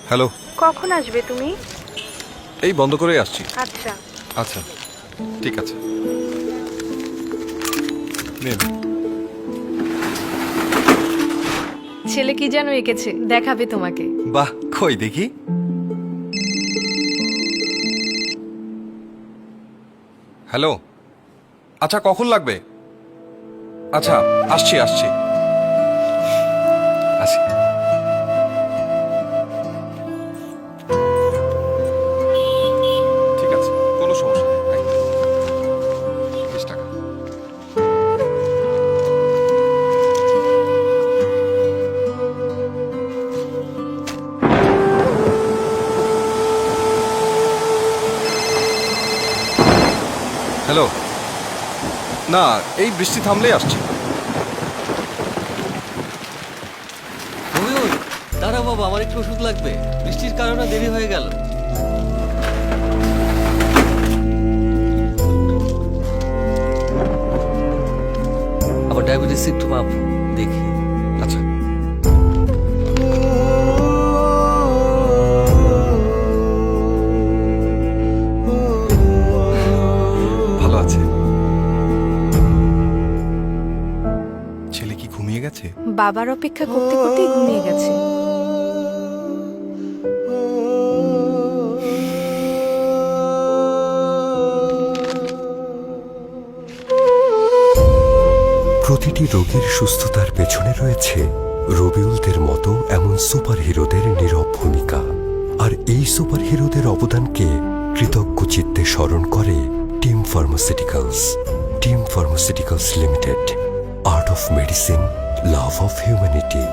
Hello. কখন আসবে তুমি? এই বন্ধ করেই আসছি। আচ্ছা। আচ্ছা ঠিক আছে। নিন। ছেলে কি যেন এঁকেছে, দেখাবে তোমাকে। বাহ, কই দেখি। হ্যালো, আচ্ছা কখন লাগবে? আচ্ছা আসছি আসছি আসি। ঠিক আছে, কোনো সমস্যা নেই। 20 টাকা। হ্যালো, না এই বৃষ্টি থামলেই আসছি। মমিউল, দাঁড়াও বাবা, আমার একটু ওষুধ লাগবে, বৃষ্টির কারণে দেরি হয়ে গেল। আমার ডায়াবেটিস একটু মাপ দেখি। আচ্ছা। ভালো আছে। ছেলে কি ঘুমিয়ে গেছে? বাবার অপেক্ষা করতে করতেই ঘুমিয়ে গেছে। প্রতিটি রোগীর সুস্থতার পেছনে রয়েছে রবিউলদের মতো এমন সুপারহিরোদের নীরব ভূমিকা। আর এই সুপারহিরোদের অবদানকে কৃতজ্ঞ চিত্তে স্মরণ করে team pharmaceuticals. Team pharmaceuticals limited, art of medicine, love of humanity.